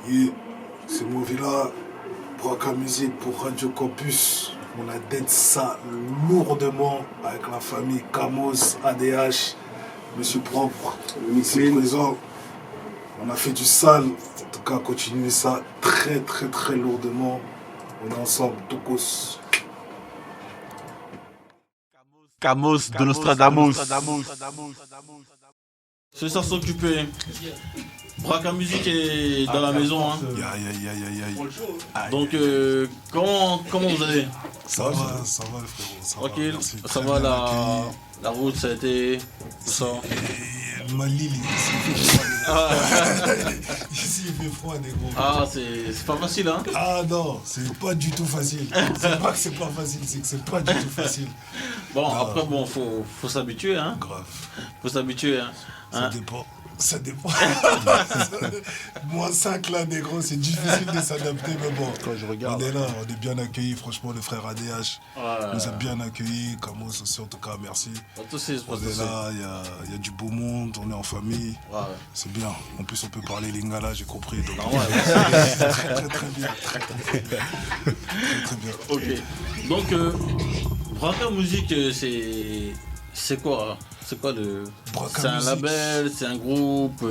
Et ce mauvais-là, Braca Musique pour Radio Campus. On a d'être ça lourdement avec la famille Camos, ADH, Monsieur Propre, ici présent. On a fait du sale. En tout cas, continuez ça très très très lourdement. On est ensemble, Tokos. Camos de Nostradamus. C'est ça s'occuper. Braca Musique est dans la maison. Hein. Donc, comment vous allez? Ça va le frérot. Ça ok, va, merci. ça va la route, ça a été tout ça. Et ma Lille, ici il fait froid, négro. Ah, c'est pas facile, hein? Ah non, c'est pas du tout facile. C'est pas que c'est pas facile, c'est que c'est pas du tout facile. Bon, non. Après, faut s'habituer, hein? Grave. Faut s'habituer, hein? Ça dépend. Moins 5 là, négro, c'est difficile de s'adapter, mais bon. Quand je regarde. On est là, on est bien accueillis, franchement, le frère ADH nous a bien accueillis. Camos aussi, en tout cas, merci. On est là, il y a du beau monde, on est en famille. Ouais. C'est bien. En plus, on peut parler lingala, j'ai compris. Donc, très bien. Très bien. Ok. Donc, Braca Musique, c'est quoi? C'est quoi Braca c'est un Musique. label, c'est un groupe,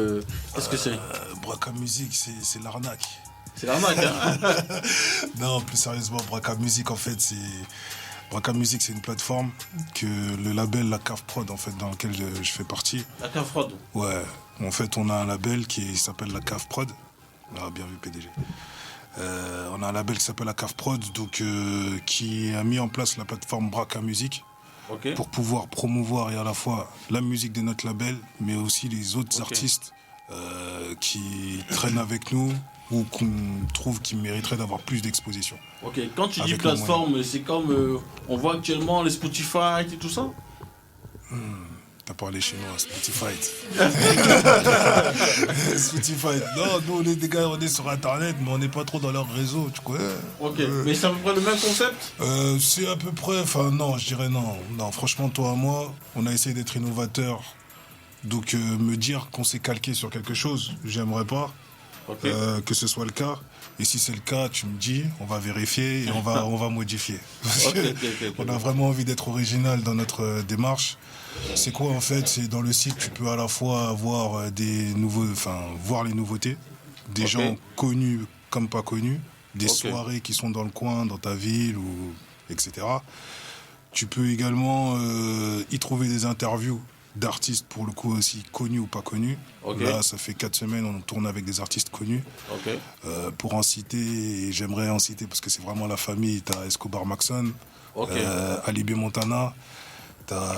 qu'est-ce que c'est? Braca Musique, c'est l'arnaque. C'est l'arnaque, hein? Non, plus sérieusement, Braca Musique, en fait, Braca Musique, c'est une plateforme que le label La Cave Prod, en fait, dans lequel je fais partie. La Cave Prod. Ouais. En fait, on a un label qui s'appelle La Cave Prod. Ah, bien vu, PDG. On a un label qui s'appelle La Cave Prod, donc, qui a mis en place la plateforme Braca Musique. Okay. Pour pouvoir promouvoir et à la fois la musique de notre label, mais aussi les autres artistes qui traînent avec nous ou qu'on trouve qui mériteraient d'avoir plus d'exposition. Ok, quand tu dis plateforme, c'est comme on voit actuellement les Spotify et tout ça? T'as parlé chinois, Spotify. Spotify. Non, nous, on est des gars, on est sur Internet, mais on n'est pas trop dans leur réseau, tu connais. Ok, mais c'est à peu près le même concept? C'est à peu près, enfin non, je dirais non. Non, franchement, toi et moi, on a essayé d'être innovateurs. Donc, me dire qu'on s'est calqué sur quelque chose, j'aimerais pas que ce soit le cas. Et si c'est le cas, tu me dis, on va vérifier et on va modifier. On a vraiment envie d'être original dans notre démarche. C'est quoi en fait? C'est dans le site, tu peux à la fois avoir voir les nouveautés, des gens connus comme pas connus, des soirées qui sont dans le coin, dans ta ville, etc. Tu peux également y trouver des interviews d'artistes pour le coup aussi connus ou pas connus. Là, ça fait 4 semaines, on tourne avec des artistes connus. Pour en citer, et j'aimerais en citer parce que c'est vraiment la famille, t'as Escobar Maxon, Ali B Montana,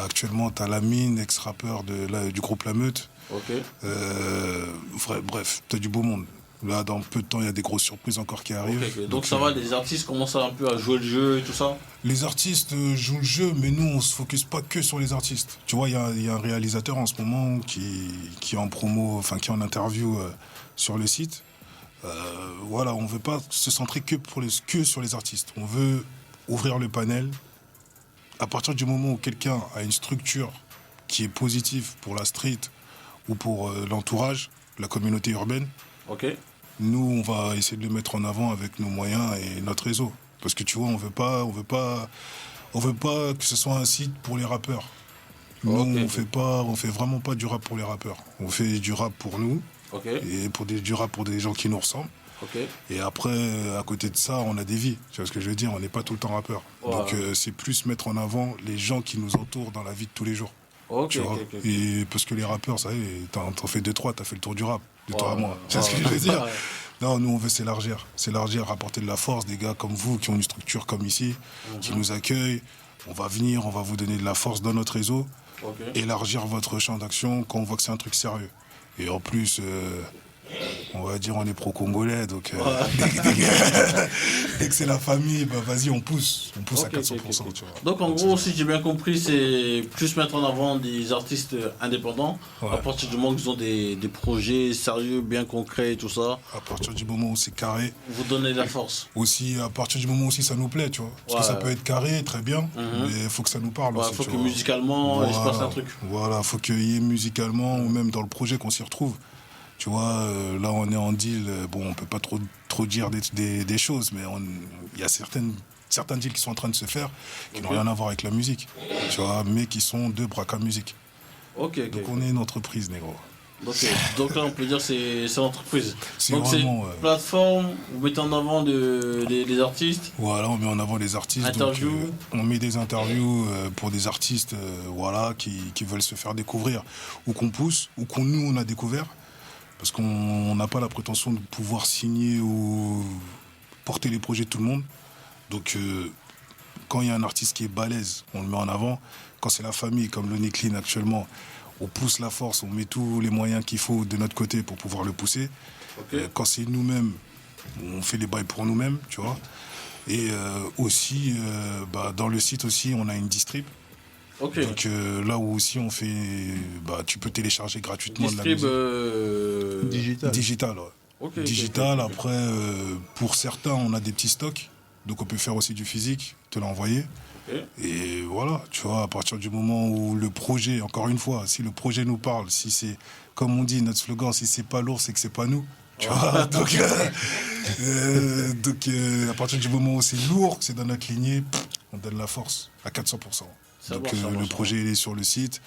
actuellement t'as Lamine, ex-rappeur du groupe La Meute. Bref, t'as du beau monde. Là, dans peu de temps, il y a des grosses surprises encore qui arrivent. Donc ça va, les artistes commencent un peu à jouer le jeu et tout ça? Les artistes jouent le jeu, mais nous, on se focus pas que sur les artistes. Tu vois, il y a un réalisateur en ce moment qui est en promo, qui est en interview sur le site. Voilà, on veut pas se centrer que sur les artistes. On veut ouvrir le panel. À partir du moment où quelqu'un a une structure qui est positive pour la street ou pour l'entourage, la communauté urbaine, nous, on va essayer de le mettre en avant avec nos moyens et notre réseau. Parce que tu vois, on veut pas que ce soit un site pour les rappeurs. Nous, on fait vraiment pas du rap pour les rappeurs. On fait du rap pour nous et du rap pour des gens qui nous ressemblent. Et après, à côté de ça, on a des vies. Tu vois ce que je veux dire? On n'est pas tout le temps rappeur. Donc, c'est plus mettre en avant les gens qui nous entourent dans la vie de tous les jours. Et parce que les rappeurs, ça y est, t'en fais 2-3, t'as fait le tour du rap. De toi à moi. C'est ce que je veux dire. Non, nous on veut s'élargir, rapporter de la force, des gars comme vous qui ont une structure comme ici, qui nous accueillent. On va venir, on va vous donner de la force dans notre réseau, élargir votre champ d'action quand on voit que c'est un truc sérieux. Et en plus, on va dire on est pro-congolais, donc dès que c'est la famille, vas-y on pousse à 400%. Tu vois. Donc en gros, si j'ai bien compris, c'est plus mettre en avant des artistes indépendants, à partir du moment qu'ils ont des projets sérieux, bien concrets et tout ça. À partir du moment où c'est carré. Vous donnez de la force. Aussi, à partir du moment où ça nous plaît, tu vois. Parce que ça peut être carré, très bien, mais il faut que ça nous parle aussi. Il faut que musicalement, il se passe un truc. Voilà, il faut qu'il y ait musicalement, ou même dans le projet qu'on s'y retrouve. Tu vois, là on est en deal, bon on peut pas trop dire des choses, mais il y a certains deals qui sont en train de se faire qui n'ont rien à voir avec la musique, tu vois, mais qui sont de Braca Music. Ok. Donc on est une entreprise, négro. Donc là, on peut dire que c'est l'entreprise. Donc c'est vraiment, une plateforme, vous mettez en avant les artistes. Voilà, on met en avant les artistes. Interviews. Donc, on met des interviews pour des artistes voilà, qui veulent se faire découvrir, ou qu'on pousse, ou qu'on nous on a découvert. Parce qu'on n'a pas la prétention de pouvoir signer ou porter les projets de tout le monde. Donc quand il y a un artiste qui est balèze, on le met en avant. Quand c'est la famille, comme Lonnie Clean actuellement, on pousse la force, on met tous les moyens qu'il faut de notre côté pour pouvoir le pousser. Quand c'est nous-mêmes, on fait les bails pour nous-mêmes, tu vois. Et aussi, dans le site aussi, on a une distrib. Donc là où aussi on fait, tu peux télécharger gratuitement de la musique. Digital, ouais. Digital. Après, pour certains, on a des petits stocks. Donc on peut faire aussi du physique, te l'envoyer. Et voilà, tu vois, à partir du moment où le projet, encore une fois, si le projet nous parle, si c'est, comme on dit, notre slogan, si c'est pas lourd, c'est que c'est pas nous. Tu vois, donc à partir du moment où c'est lourd, que c'est dans notre lignée, on donne la force à 400%. Donc le projet il est sur le site.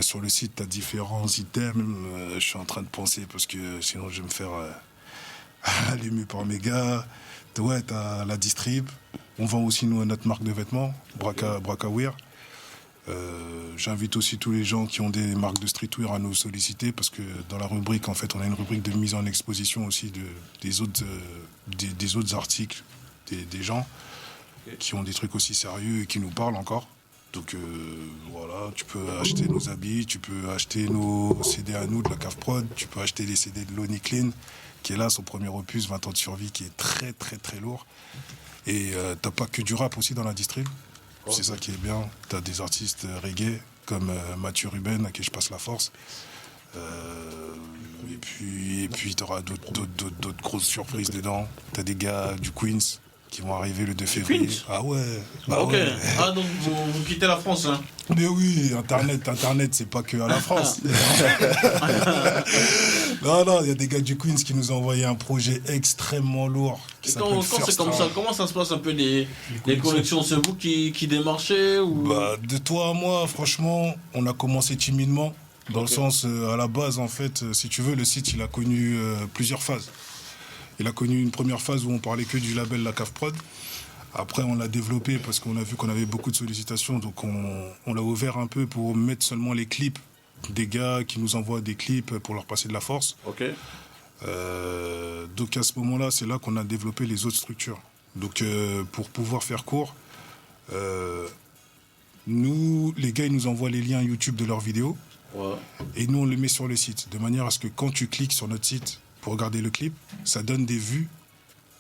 Sur le site, tu as différents items. Je suis en train de penser parce que sinon je vais me faire allumer par mes gars. Ouais, tu as la distrib. On vend aussi nous notre marque de vêtements, Braca Wear. J'invite aussi tous les gens qui ont des marques de streetwear à nous solliciter parce que dans la rubrique, en fait, on a une rubrique de mise en exposition aussi des autres articles des gens qui ont des trucs aussi sérieux et qui nous parlent encore. Donc voilà, tu peux acheter nos habits, tu peux acheter nos CD à nous de la Cave Prod, tu peux acheter les CD de Lonnie Clean, qui est là, son premier opus, 20 ans de survie, qui est très très très lourd. Et t'as pas que du rap aussi dans la distrib. C'est ça qui est bien. T'as des artistes reggae comme Mathieu Ruben, à qui je passe la force. Et puis t'auras d'autres grosses surprises dedans. T'as des gars du Queens qui vont arriver le 2 février. Ah ouais. Ouais. Ah donc vous quittez la France hein. Mais oui, Internet, c'est pas que à la France. Non, il y a des gars du Queens qui nous ont envoyé un projet extrêmement lourd. Quand c'est comme ça, comment ça se passe un peu les connexions? C'est vous qui démarchez ou... De toi à moi, franchement, on a commencé timidement. Dans le sens, à la base, en fait, si tu veux, le site, il a connu plusieurs phases. Il a connu une première phase où on parlait que du label La Cave Prod. Après, on l'a développé parce qu'on a vu qu'on avait beaucoup de sollicitations. Donc, on l'a ouvert un peu pour mettre seulement les clips des gars qui nous envoient des clips pour leur passer de la force. Donc, à ce moment-là, c'est là qu'on a développé les autres structures. Donc, pour pouvoir faire court, nous, les gars, ils nous envoient les liens YouTube de leurs vidéos. Ouais. Et nous, on les met sur le site. De manière à ce que quand tu cliques sur notre site pour regarder le clip, ça donne des vues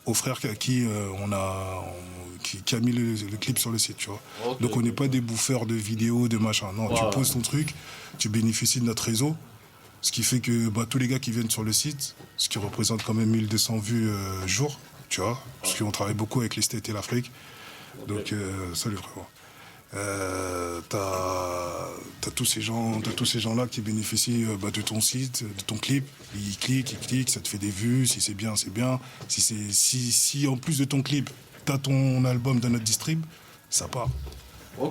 au frère qui a mis le clip sur le site, tu vois. Donc on n'est pas des bouffeurs de vidéos, de machin. Non, tu poses ton truc, tu bénéficies de notre réseau, ce qui fait que tous les gars qui viennent sur le site, ce qui représente quand même 1200 vues jour, tu vois, parce qu'on travaille beaucoup avec l'Estate et l'Afrique. Donc salut frérot. T'as tous ces gens-là qui bénéficient de ton site, de ton clip. Ils cliquent, ça te fait des vues. Si c'est bien, c'est bien. Si en plus de ton clip, t'as ton album dans notre distrib, ça part.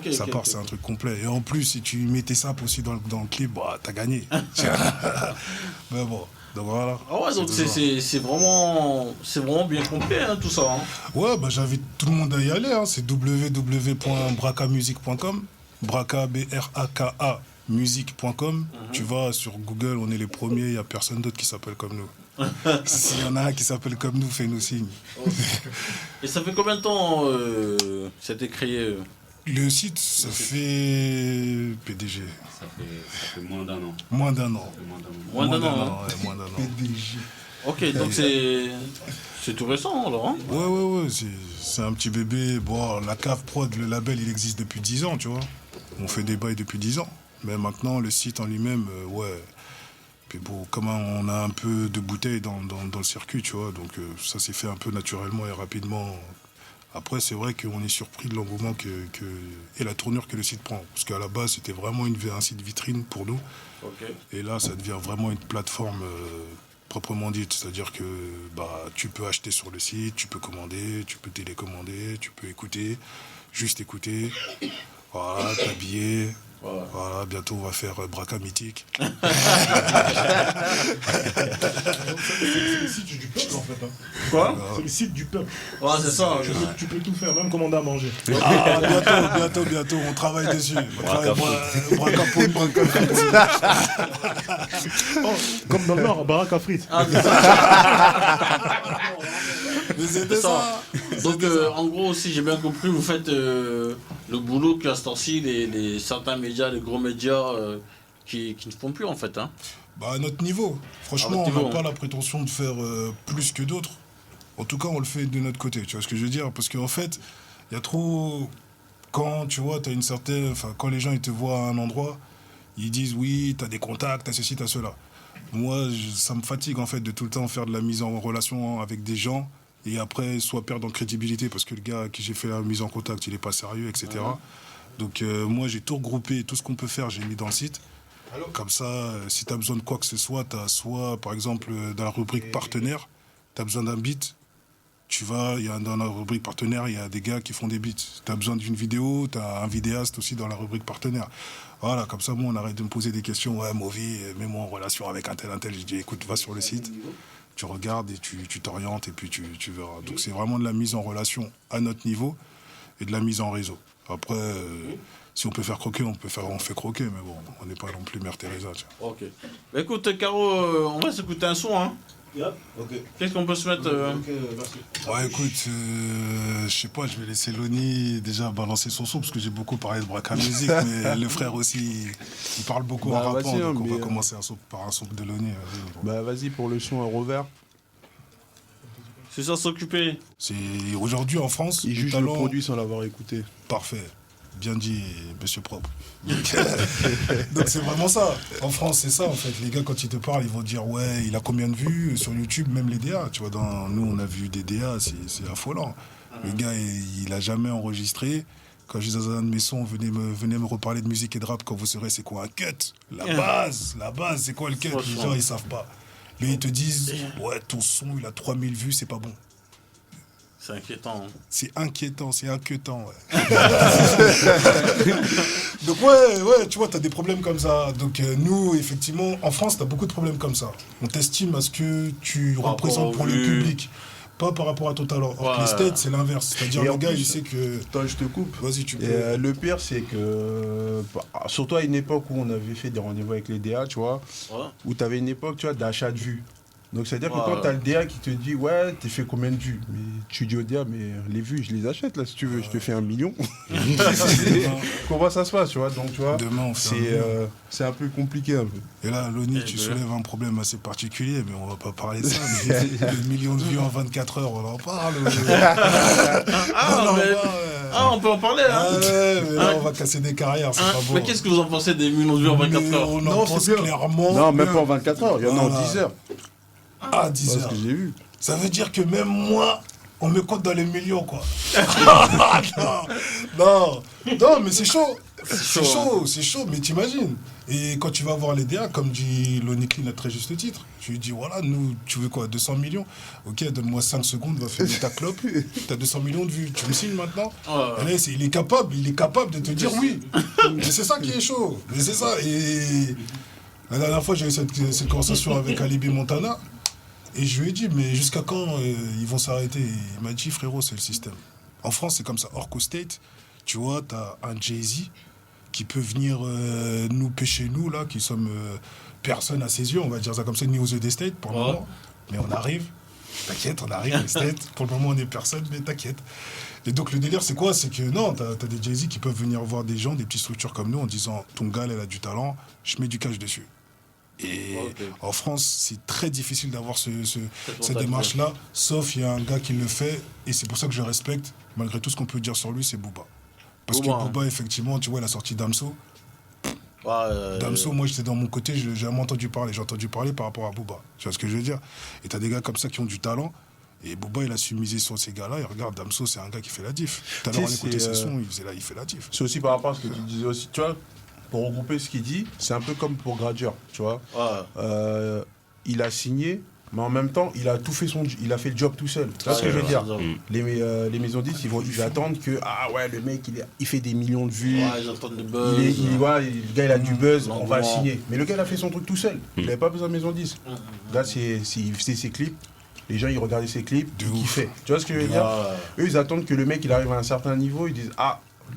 C'est un truc complet. Et en plus, si tu mets tes saps aussi dans le clip, t'as gagné. Mais bon. Donc voilà. Ah ouais, donc c'est vraiment bien complet hein, tout ça. Hein. Ouais, j'invite tout le monde à y aller. Hein. C'est www.bracamusic.com. Braca, B-R-A-K-A, musique.com. Tu vas sur Google, on est les premiers, il n'y a personne d'autre qui s'appelle comme nous. S'il y en a un qui s'appelle comme nous, fais-nous signe. Et ça fait combien de temps ça a été créé Le site, ça fait PDG. Ça fait moins d'un an. Moins d'un an. Moins d'un an. PDG. Ok, donc c'est tout récent alors. Hein ouais, c'est un petit bébé. Bon, la Cave Prod, le label, il existe depuis 10 ans, tu vois. On fait des bails depuis 10 ans. Mais maintenant, le site en lui-même, ouais. Puis bon, comme on a un peu de bouteilles dans le circuit, tu vois. Donc ça s'est fait un peu naturellement et rapidement Après, c'est vrai qu'on est surpris de l'engouement et la tournure que le site prend. Parce qu'à la base, c'était vraiment un site vitrine pour nous. Ok. Et là, ça devient vraiment une plateforme proprement dite. C'est-à-dire que tu peux acheter sur le site, tu peux commander, tu peux télécommander, tu peux écouter, juste écouter. Voilà, t'habiller. Voilà, bientôt on va faire Braca Mythique. C'est le site du peuple en fait. Hein. Quoi? C'est le site du peuple. Ouais, c'est ça. Tu peux tout faire, même commander à manger. Bientôt, on travaille dessus. Braca Poule, Braca Frites. Comme dans le Nord, baraque à frites. Mais c'était ça. Donc, en gros, si j'ai bien compris, vous faites le boulot qu'à ce temps-ci, certains médias, les gros médias qui ne font plus, en fait. Hein. À notre niveau. Franchement, on n'a pas la prétention de faire plus que d'autres. En tout cas, on le fait de notre côté. Tu vois ce que je veux dire? Parce qu'en fait, il y a trop... Quand, tu vois, t'as une certaine... Enfin, quand les gens ils te voient à un endroit, ils disent oui, t'as des contacts, t'as ceci, t'as cela. Moi, ça me fatigue, en fait, de tout le temps faire de la mise en relation avec des gens et après, soit perdre en crédibilité parce que le gars à qui j'ai fait la mise en contact, il n'est pas sérieux, etc. Donc, moi, j'ai tout regroupé, tout ce qu'on peut faire, j'ai mis dans le site. Comme ça, si tu as besoin de quoi que ce soit, tu as soit, par exemple, dans la rubrique partenaire, tu as besoin d'un beat, tu vas, dans la rubrique partenaire, il y a des gars qui font des beats. Tu as besoin d'une vidéo, tu as un vidéaste aussi dans la rubrique partenaire. Voilà, comme ça, moi, on arrête de me poser des questions. Ouais, Movi, mets-moi en relation avec un tel. Je dis, écoute, va sur le site, tu regardes et tu t'orientes et puis tu verras. Donc, c'est vraiment de la mise en relation à notre niveau et de la mise en réseau. Après, si on peut faire croquer, on fait croquer, mais bon, on n'est pas non plus Mère Teresa. Tiens. Ok. Bah, écoute, Caro, on va s'écouter un son, hein. Yeah. Okay. Qu'est-ce qu'on peut se mettre Ouais, écoute, je sais pas, je vais laisser Loni déjà balancer son son parce que j'ai beaucoup parlé de Braca Music, mais le frère aussi, il parle beaucoup en rappant, donc on va commencer par un son de Loni. Vas-y pour le son à Rover. C'est ça s'occuper. C'est aujourd'hui en France. Il juge le produit sans l'avoir écouté. Parfait. Bien dit, monsieur propre. Donc c'est vraiment ça. En France, c'est ça en fait. Les gars, quand ils te parlent, ils vont dire ouais, il a combien de vues sur YouTube, même les DA. Tu vois, nous, on a vu des DA, c'est affolant. Le gars, il a jamais enregistré. Quand je dis dans un de mes sons, venez me reparler de musique et de rap quand vous saurez c'est quoi un cut. La base, c'est quoi le cut? Les gens, ils savent pas. Mais ils te disent ouais, ton son, il a 3000 vues, c'est pas bon. C'est inquiétant. Hein. C'est inquiétant, c'est inquiétant, ouais. Donc ouais, tu vois, t'as des problèmes comme ça. Donc nous, effectivement, en France, t'as beaucoup de problèmes comme ça. On t'estime à ce que tu représentes pour le public, pas par rapport à ton talent. Or que les States, c'est l'inverse. C'est-à-dire le gars, il sait que... Attends, je te coupe. Vas-y, tu peux. Et, le pire, c'est que... Surtout à une époque où on avait fait des rendez-vous avec les DA, tu vois, où t'avais une époque, tu vois, d'achat de vues. Donc, c'est-à-dire que quand tu as le DA qui te dit, ouais, t'es fait combien de vues? Mais tu dis au DA, mais les vues, je les achète, là, si tu veux, je te fais 1 million. Comment ça se passe, tu vois? Donc, tu vois, demain, c'est un peu compliqué, un peu. Et là, Loni, tu soulèves un problème assez particulier, mais on va pas parler de ça. Mais le million de vues en 24 heures, on en parle. On peut en parler, hein. Mais là, on va casser des carrières, c'est pas beau. Mais qu'est-ce que vous en pensez des millions de vues en 24 heures? On en pense clairement. Non, même pas en 24 heures, il y en a en 10 heures. Ah, 10 heures. C'est ce que j'ai vu. Ça veut dire que même moi, on me compte dans les millions, quoi. non, mais c'est chaud. C'est chaud, mais t'imagines. Et quand tu vas voir les DA, comme dit Lonnie Clean à très juste titre, tu lui dis, voilà, nous, tu veux quoi, 200 millions? Ok, donne-moi 5 secondes, va faire ta clope, t'as 200 millions de vues, tu me signes maintenant? Et là, il est capable de te dire oui. Mais c'est ça qui est chaud. Mais c'est ça. Et la dernière fois, j'ai eu cette conversation avec Alibi Montana. Et je lui ai dit, mais jusqu'à quand ils vont s'arrêter? Il m'a dit, frérot, c'est le système. En France, c'est comme ça. Or qu'au State, tu vois, t'as un Jay-Z qui peut venir nous pêcher, nous, là, qui sommes personne à ses yeux, on va dire ça comme ça, ni aux yeux des States, pour le moment. Mais on arrive. T'inquiète, on arrive, les States. Pour le moment, on n'est personne, mais t'inquiète. Et donc, le délire, c'est quoi? C'est que non, t'as des Jay-Z qui peuvent venir voir des gens, des petites structures comme nous, en disant, ton gars, elle a du talent, je mets du cash dessus. Et en France, c'est très difficile d'avoir cette démarche-là, sauf il y a un gars qui le fait, et c'est pour ça que je respecte, malgré tout ce qu'on peut dire sur lui, c'est Booba. Parce que Booba, effectivement, tu vois, il a sorti Damso. Damso, moi, j'étais dans mon côté, j'ai jamais entendu parler. J'ai entendu parler par rapport à Booba. Tu vois ce que je veux dire? Et t'as des gars comme ça qui ont du talent, Et Booba, il a su miser sur ces gars-là. Et regarde, Damso, c'est un gars qui fait la diff. Tout à l'heure, on écoutait ses sons, il fait la diff. C'est aussi par rapport à ce que tu disais aussi. Tu vois, pour regrouper ce qu'il dit, c'est un peu comme pour Gradure, tu vois. Il a signé, mais en même temps, il a fait le job tout seul. Tu vois ce que je veux dire? Les maisons 10, ils attendent que, le mec, il fait des millions de vues. Ils attendent du buzz. Le gars, il a du buzz, on va le signer. Mais le gars, il a fait son truc tout seul. Il n'avait pas besoin de maison 10. Là, c'est ses clips. Les gens, ils regardaient ses clips, ils kiffaient. Tu vois ce que je veux dire? Eux, ils attendent que le mec, il arrive à un certain niveau, ils disent,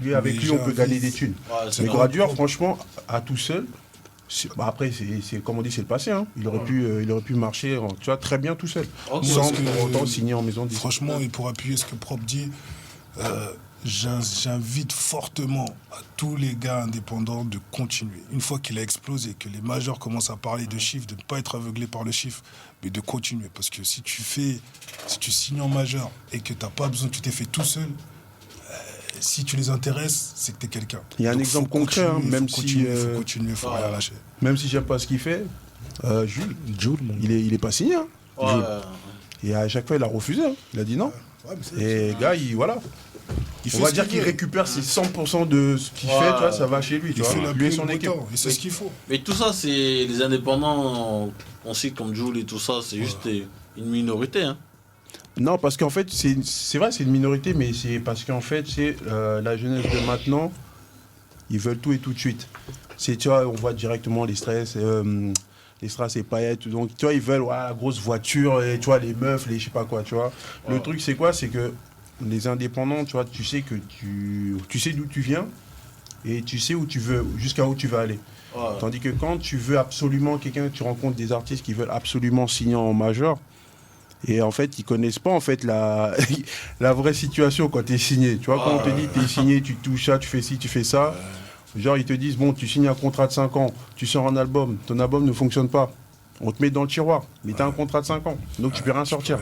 lui, avec lui, on peut gagner des thunes. Mais Gradure, franchement, à tout seul, après, c'est comme on dit, c'est le passé. Hein. Il aurait pu marcher, tu vois, très bien tout seul. Sans pour autant signer en maison 10. Franchement, et pour appuyer ce que Prop dit, j'invite fortement à tous les gars indépendants de continuer. Une fois qu'il a explosé, que les majors commencent à parler de chiffres, de ne pas être aveuglés par le chiffre, mais de continuer. Parce que si tu signes en majeur et que tu n'as pas besoin, tu t'es fait tout seul, si tu les intéresses, c'est que tu es quelqu'un. Il y a un exemple concret, même si... Il faut continuer, il faut rien lâcher. Même si j'aime pas ce qu'il fait, Jules, il est pas signé. Hein, Jules. Et à chaque fois, il a refusé. Hein. Il a dit non. Et gars, voilà. On va dire qu'il récupère ses 100% de ce qu'il fait, tu vois, ça va chez lui. Il fait la lui et son équipe. Et c'est ce qu'il faut. Mais tout ça, c'est les indépendants, on cite comme Jules et tout ça, c'est juste une minorité. Hein. Non, parce qu'en fait, c'est vrai, c'est une minorité, mais c'est parce qu'en fait, c'est la jeunesse de maintenant, ils veulent tout et tout de suite. Tu vois, on voit directement les stress et paillettes. Donc, tu vois, ils veulent la grosse voiture, et, tu vois, les meufs, les je sais pas quoi, tu vois. Le truc, c'est quoi? C'est que les indépendants, tu vois, tu sais que tu sais d'où tu viens et tu sais où tu veux, jusqu'à où tu vas aller. Tandis que quand tu veux absolument tu rencontres des artistes qui veulent absolument signer en major, et en fait, ils connaissent pas en fait la vraie situation quand tu es signé. Tu vois, quand on te dit tu es signé, tu touches ça, tu fais ci, tu fais ça. Genre, ils te disent, bon, tu signes un contrat de 5 ans, tu sors un album, ton album ne fonctionne pas. On te met dans le tiroir, mais tu as un contrat de 5 ans, donc tu peux rien sortir.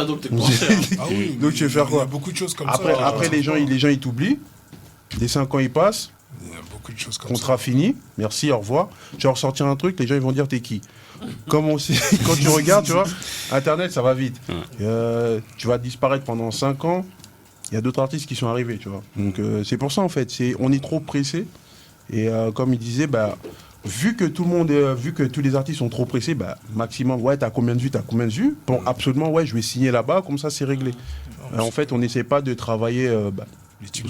Donc t'es coincé. Oui, donc tu veux faire quoi? Il y a beaucoup de choses comme ça. Après, les gens, ils t'oublient. Les 5 ans, ils passent. Il y a beaucoup de choses comme contrat ça. fini, merci, au revoir. Tu vas ressortir un truc, les gens ils vont dire t'es qui? Comme on sait, quand tu regardes, tu vois, Internet, ça va vite. Tu vas disparaître pendant 5 ans. Il y a d'autres artistes qui sont arrivés, tu vois. Donc c'est pour ça en fait, on est trop pressé. Et comme il disait, vu que tous les artistes sont trop pressés, maximum, t'as combien de vues, Bon, absolument, je vais signer là-bas, comme ça c'est réglé. En fait, on n'essaie pas de travailler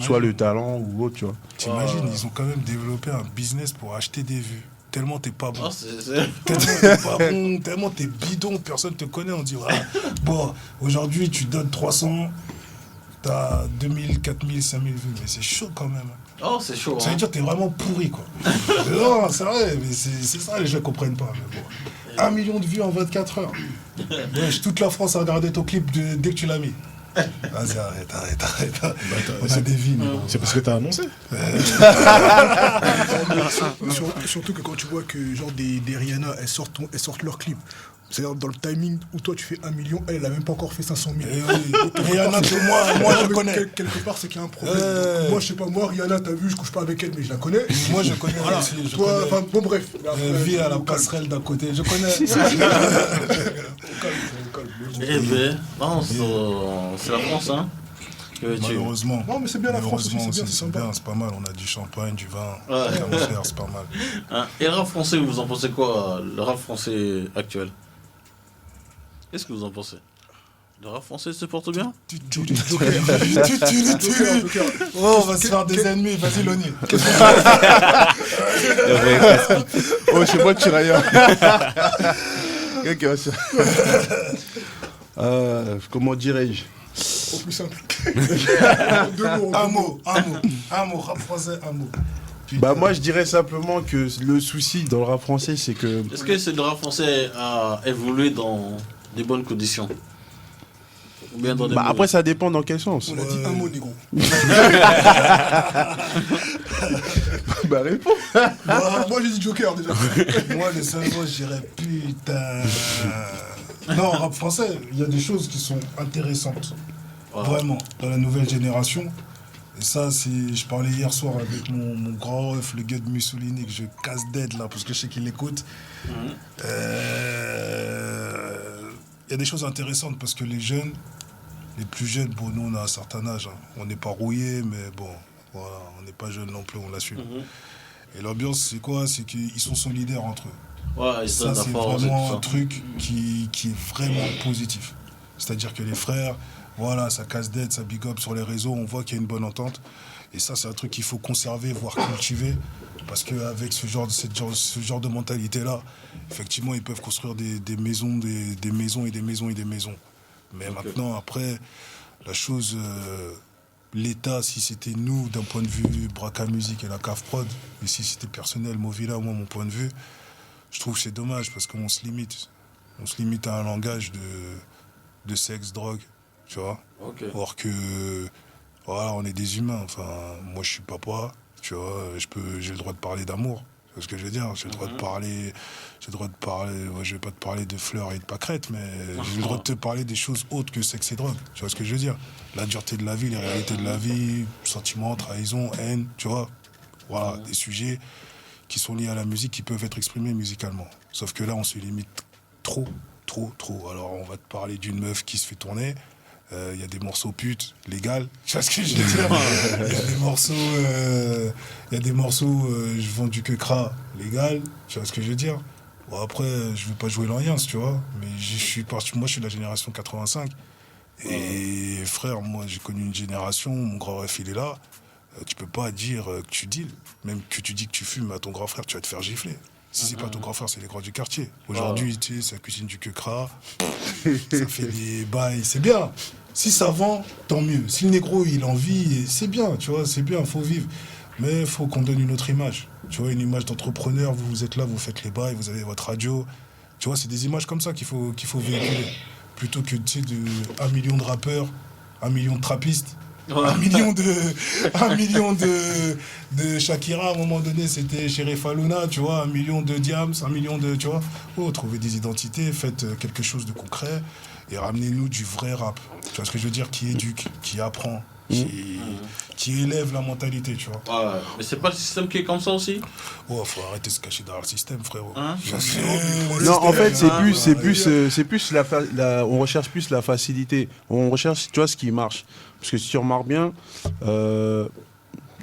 soit le talent ou autre, tu vois. T'imagines, ils ont quand même développé un business pour acheter des vues. Tellement t'es pas bon. Tellement t'es pas bon, tellement t'es bidon, personne te connaît. On dit, bon, aujourd'hui tu donnes 300, t'as 2000, 4000, 5000 vues. Mais c'est chaud quand même. C'est chaud. Ça veut dire que t'es vraiment pourri, quoi. Non, c'est vrai, mais c'est ça, les gens comprennent pas. Mais bon. 1 million de vues en 24 heures. Toute la France a regardé ton clip dès que tu l'as mis. Vas-y, arrête. On a des vies, mais bon. C'est parce que t'as annoncé. Surtout que quand tu vois que genre des Rihanna, elles sortent leur clip. C'est-à-dire dans le timing où toi tu fais 1 million, elle a même pas encore fait 500 000. Rihanna, moi je connais. Quelque part, c'est qu'il y a un problème. Donc, moi, je sais pas, Rihanna, t'as vu, je couche pas avec elle, mais je la connais. Moi, je connais aussi. Bon, bref. Vie à la passerelle d'un côté, je connais. C'est la France, hein. Malheureusement. Non, mais c'est bien la France aussi, c'est bien, c'est pas mal. On a du champagne, du vin, c'est pas mal. Et le rap français, vous en pensez quoi, le rap français actuel? Qu'est-ce que vous en pensez? Le rap français se porte bien? On va se faire des ennemis, vas-y Loni. C'est moi Tirailleur. Comment dirais-je? Au plus simple. Un mot, rap français, un mot. Moi je dirais simplement que le souci dans le rap français c'est que... Est-ce que le rap français a évolué dans des bonnes conditions? Ou bien dans des après ça dépend dans quel sens. On a dit un mot, négro. Réponds. Moi j'ai dit Joker déjà. Moi le seul mot je dirais putain. Non, rap français, il y a des choses qui sont intéressantes. Vraiment, dans la nouvelle génération. Et ça, je parlais hier soir avec mon grand ref, le gars de Mussolini, que je casse dead là, parce que je sais qu'il l'écoute. il y a des choses intéressantes parce que les plus jeunes, bon, nous on a un certain âge, hein. On n'est pas rouillés, mais bon, voilà, on n'est pas jeunes non plus, on l'assume. Et l'ambiance, c'est quoi? C'est qu'ils sont solidaires entre eux. Ouais, ça, c'est vraiment un truc qui est vraiment positif. C'est-à-dire que les frères, voilà, ça casse d'être, ça big up sur les réseaux, on voit qu'il y a une bonne entente. Et ça, c'est un truc qu'il faut conserver, voire cultiver. Parce qu'avec ce genre de mentalité-là, effectivement, ils peuvent construire des maisons, des maisons et des maisons et des maisons. Mais maintenant, après, la chose, l'État, si c'était nous, d'un point de vue Braca Musique et la CAF Prod, et si c'était personnel, Movila, moi, mon point de vue, je trouve que c'est dommage parce qu'on se limite. On se limite à un langage de sexe, drogue, tu vois. Or que, voilà, on est des humains. Enfin, moi, je suis papa, tu vois, j'ai le droit de parler d'amour. C'est ce que je veux dire. J'ai le droit de parler, ouais, je vais pas te parler de fleurs et de pâquerettes, mais j'ai le droit de te parler des choses autres que sexe et drogue. Tu vois ce que je veux dire? La dureté de la vie, les réalités de la vie, sentiments, trahison, haine, tu vois. Voilà, des sujets qui sont liés à la musique, qui peuvent être exprimés musicalement. Sauf que là, on se limite trop. Alors, on va te parler d'une meuf qui se fait tourner. Il y a des morceaux putes, légales. Tu vois ce que je veux dire? Il y a des morceaux, je vends du quecra, légal. Tu vois ce que je veux dire? Bon, après, je veux pas jouer l'alliance, tu vois. Mais moi, je suis de la génération 85. Et frère, moi, j'ai connu une génération, mon grand ref, il est là. Tu peux pas dire que tu deals. Même que tu dis que tu fumes à ton grand frère, tu vas te faire gifler. Si c'est pas ton grand frère, c'est les grands du quartier. Aujourd'hui, tu sais, ça cuisine du quecra, ça fait des bails, c'est bien. Si ça vend, tant mieux. Si le négro, il en vit, c'est bien, tu vois, c'est bien, faut vivre. Mais il faut qu'on donne une autre image. Tu vois, une image d'entrepreneur, vous êtes là, vous faites les bails, vous avez votre radio. Tu vois, c'est des images comme ça qu'il faut véhiculer. Plutôt que, tu sais, 1 million de rappeurs, 1 million de trappistes. Ouais. 1 million de Shakira, à un moment donné, c'était Sheriff Aluna, tu vois, 1 million de Diams, 1 million de, tu vois. Oh, trouvez des identités, faites quelque chose de concret et ramenez-nous du vrai rap. Tu vois ce que je veux dire? Qui éduque, qui apprend, qui élève la mentalité, tu vois. Ouais, mais c'est pas le système qui est comme ça aussi? Oh, faut arrêter de se cacher derrière le système, frérot. Non, en fait, c'est plus on recherche plus la facilité. On recherche, tu vois, ce qui marche. Parce que si tu remarques bien, tu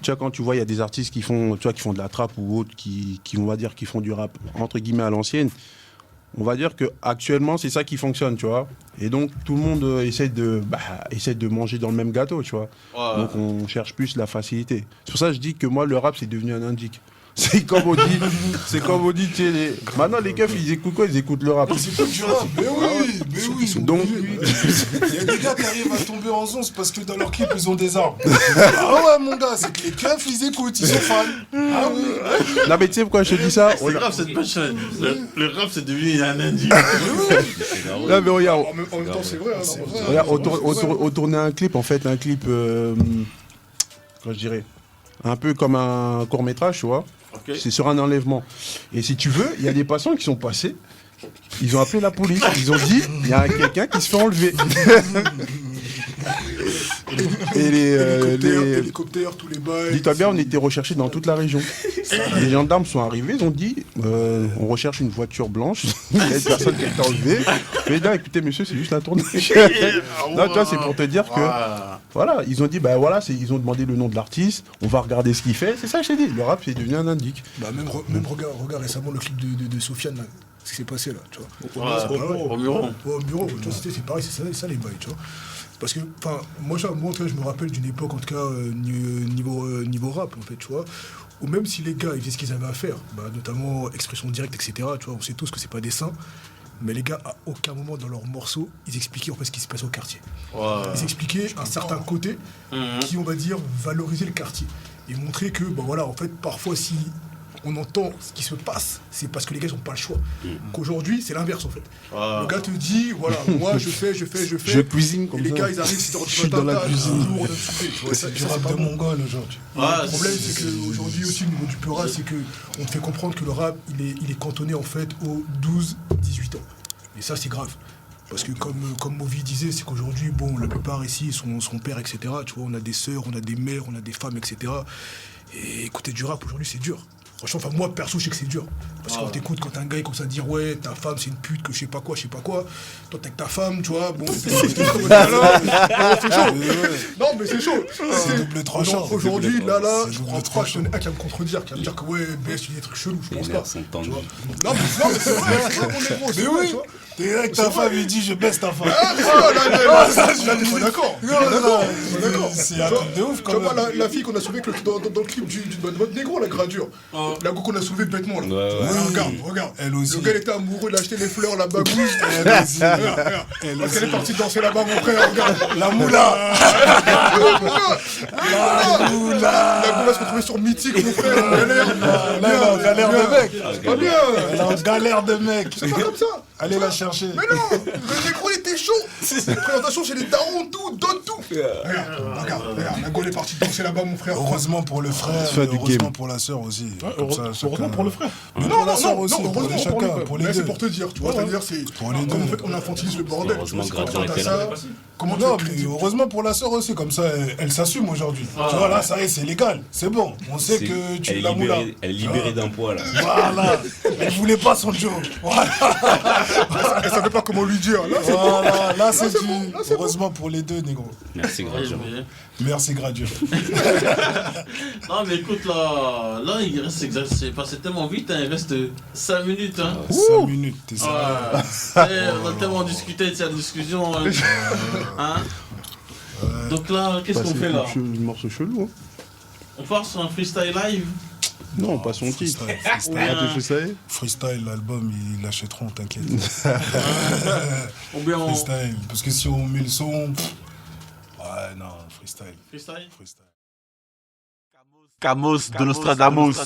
vois, quand tu vois, il y a des artistes qui font de la trappe ou autres, qui on va dire, qui font du rap, entre guillemets, à l'ancienne, on va dire qu'actuellement, c'est ça qui fonctionne, tu vois. Et donc, tout le monde essaie de manger dans le même gâteau, tu vois. Ouais. Donc, on cherche plus la facilité. C'est pour ça que je dis que moi, le rap, c'est devenu un indique. C'est comme on dit, tu sais, maintenant les keufs, ils écoutent quoi? Ils écoutent le rap. Ils écoutent du rap, mais oui. Donc, il y a des gars qui arrivent à tomber en zonce parce que dans leur clip, ils ont des armes. Ah ouais, mon gars, c'est que les keufs, ils écoutent, ils sont fans. Ah oui. Non, mais tu sais pourquoi je te dis ça? C'est grave, cette punchline. Le rap, c'est devenu un indice. Non, mais regarde. En même temps, c'est vrai. Regarde, on tournait un clip, en fait, comment je dirais, un peu comme un court-métrage, tu vois. Okay. C'est sur un enlèvement. Et si tu veux, il y a des passants qui sont passés, ils ont appelé la police, ils ont dit, il y a quelqu'un qui se fait enlever. Et les hélicoptères, tous les bails. Dis-toi bien, on était recherchés dans toute la région. Les gendarmes sont arrivés, ils ont dit, on recherche une voiture blanche, il y a une personne qui a été enlevée. Mais là, écoutez, monsieur, c'est juste un tournage. Non, tu vois, c'est pour te dire que, voilà, ils ont dit, bah voilà, ils ont demandé le nom de l'artiste, on va regarder ce qu'il fait. C'est ça, je t'ai dit, le rap, c'est devenu un indique. Bah, même regarde récemment le clip de Sofiane, là, ce qui s'est passé, là, tu vois. Au bureau. Au bureau, tu vois, c'est pareil, c'est ça les bails, tu vois. Parce que, enfin, moi, en tout cas, je me rappelle d'une époque, en tout cas, niveau rap, en fait, tu vois, où même si les gars, ils faisaient ce qu'ils avaient à faire, bah, notamment expression directe, etc., tu vois, on sait tous que c'est pas des saints, mais les gars, à aucun moment dans leurs morceaux, ils expliquaient en fait ce qui se passait au quartier. Ouais. Ils expliquaient un certain côté qui, on va dire, valorisait le quartier. Et montrer que, bah voilà, en fait, parfois, si on entend ce qui se passe, c'est parce que les gars n'ont pas le choix. Qu'aujourd'hui, c'est l'inverse en fait. Le gars te dit, voilà, moi je fais. Je cuisine comme ça. Et les gars, ils arrivent, c'est je suis dans la cuisine. C'est du rap de mongol aujourd'hui. Le problème, c'est qu'aujourd'hui aussi, au niveau du Peura, c'est qu'on te fait comprendre que le rap, il est cantonné en fait aux 12-18 ans. Et ça, c'est grave. Parce que comme Movi disait, c'est qu'aujourd'hui, bon, la plupart ici sont pères, etc. Tu vois, on a des sœurs, on a des mères, on a des femmes, etc. Et écouter du rap aujourd'hui, c'est dur. Franchement, enfin, moi, perso, je sais que c'est dur. Parce que quand t'écoutes, quand un gars il commence à dire, ouais, ta femme, c'est une pute, que je sais pas quoi. Toi, t'es avec ta femme, tu vois, bon, c'est chaud. Non, mais c'est chaud. C'est double tranchant. Aujourd'hui, là, C'est je double crois pas tranchant. qu'il y en ait un qui va me contredire, qui va me dire que, ouais, BS, tu dis des trucs chelous, je pense Les pas. nerfs sont tendus. Tu vois. Non, mais c'est vrai, mon négro, c'est vrai, tu vois. T'es avec ta femme, il dit je baisse ta femme. Ça, je suis d'accord. D'accord. C'est un truc de ouf Tu quand vois, même. la fille qu'on a soulevée dans le clip de votre négro, la gradure. La go qu'on a soulevée bêtement, là. Regarde. Elle aussi. Le gars, il était amoureux, il a acheté les fleurs, la bagouche. Elle aussi. Regarde. Parce qu'elle est partie danser là-bas, mon frère, regarde. La moula. La go va se retrouver sur Mythique, mon frère, en galère. Là, elle est en galère de mec. Pas bien. Elle est en galère de mec. C'est pas comme ça. Allez la chercher. Mais non, le négro il était chaud. Présentation chez les darons, tout, donne tout. Regarde, la go est partie danser là-bas, mon frère. Heureusement pour le frère, Fais du heureusement game. pour la sœur aussi. Heureusement pour le frère. Mais Non, pour la sœur aussi, pour heureusement chacun, pour les Mais c'est deux. pour te dire, tu vois, c'est-à-dire, c'est Pour les comme deux. en fait on infantilise le bordel. Heureusement tu que vois, Gradure quand était t'as là. ça, comment tu Non, fais mais heureusement pour la sœur aussi, comme ça, elle s'assume aujourd'hui. Tu vois, là, ça y est, c'est légal, c'est bon. On sait que tu Elle la moula. est libérée d'un poids là. Voilà, elle voulait pas son Joe. Voilà, Elle savait pas comment lui dire. Là, c'est bon. voilà. Là, c'est c'est du. bon, là, c'est bon. Heureusement pour les deux, négro. Merci Gradure. Merci, Gradure. Non, mais écoute, là il reste c'est passé tellement vite, hein, il reste 5 minutes. Hein. 5 minutes, t'es ça. On a tellement discuté de cette discussion. Hein. Donc là, qu'est-ce qu'on fait là? Un morceau chelou, hein. On part sur un freestyle live? Non, pas son titre. Freestyle, Ouais. Ah, tu fais ça? freestyle, l'album, ils l'achèteront, t'inquiète. Ou bien on... Freestyle, parce que si on met le son. Ouais, non, freestyle. Freestyle? Freestyle. Camos de Nostradamus.